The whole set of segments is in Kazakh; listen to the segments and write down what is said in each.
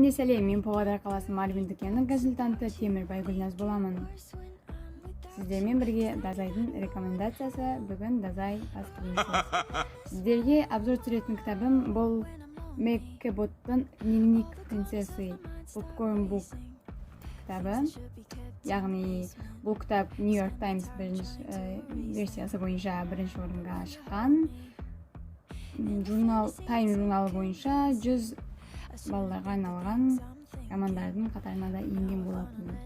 Бәріне сәлем, мен Павлодар қаласы Марвин дүкенінің консультанты Темірбай Гүлназ боламын. Сіздермен бірге Дазайдың рекомендациясы, бүгін Дазай астырмысыз. Сіздерге обзор түсіретін кітабым бұл Меккеботтың дневник принцессы Popcorn Book кітабы. Яғни бұл кітап Нью-Йорк Таймс версиясы бойынша бірінші орынға шыққан. Тайм журналы бойынша 100 балаларға арналған романдардың қатарына да енген болатын.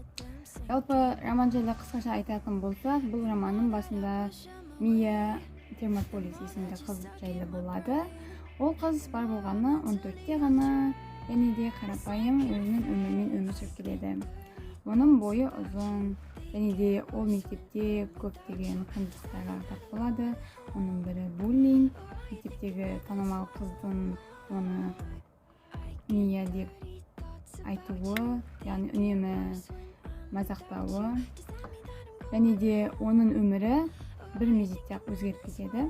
Жалпы роман жайлы қысқаша айтатын болсақ, бұл романның басында Мия Термополис есімді қыз жайлы болады. Ол қыз бар болғаны 14-те ғана, және де қарапайым өзінің өмірімен өмір сүріп келеді. Оның бойы ұзын, және де ол мектепте көптеген қиындықтарға тап болады. Оның бірі буллинг, мектептегі танымал қыздың оны Мия деп айтуы, яғни үнемі мазақтауы, және де оның өмірі бір мезетте өзгеріп кетеді.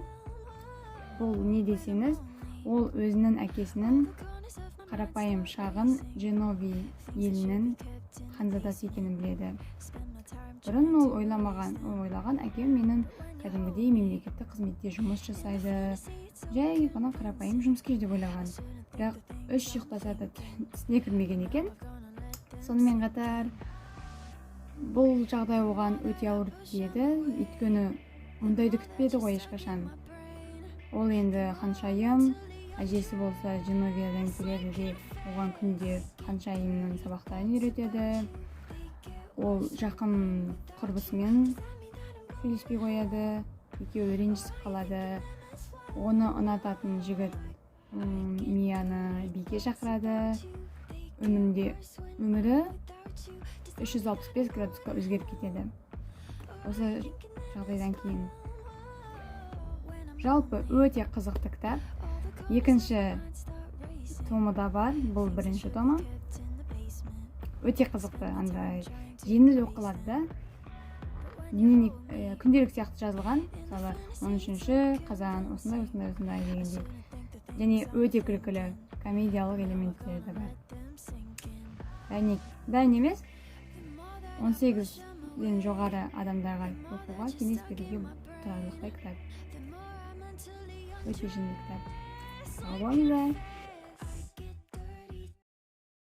Бұл не десеңіз, ол өзінің әкесінің қарапайым шағын Женови елінің ханзадасы екенін біледі. Бұрын ол ойлаған әкем менің кәдімгідей мемлекеттік қызметте жұмыс жасайды, жай ғана қарапайым жұмыскер деп ойлаған. Бірақ 3 ұйықтаса да түсіне кірмеген екен. Сонымен қатар бұл жағдай оған өте ауыр тиеді, өйткені мұндайды күтпеді ғой ешқашан. Ол енді ханшайым, әжесі болса Женовиядан келеді де оған күнде ханшайымның сабақтарын үйретеді. Ол жақын құрбысымен сөйлеспей қояды, екеуі ренжісіп қалады. Оны ұнататын жігіт Мияны биге шақырады. Өмірі 365 градусқа өзгеріп кетеді. Осы жағдайдан кейін жалпы өте қызықты кітап. Екінші томы да бар, бұл бірінші томы. Өте қызықты, андай жеңіл оқылады да. Күнделік сияқты жазылған, мысалы 13 қазан осындай дегенде. Және өте күлкілі комедиялық элементтері де бар. Дайын емес, 18-ден жоғары адамдарға оқуға кеңес беруге тұрарлықтай кітап. Өте жеңіл кітап. Сау болыңыздар.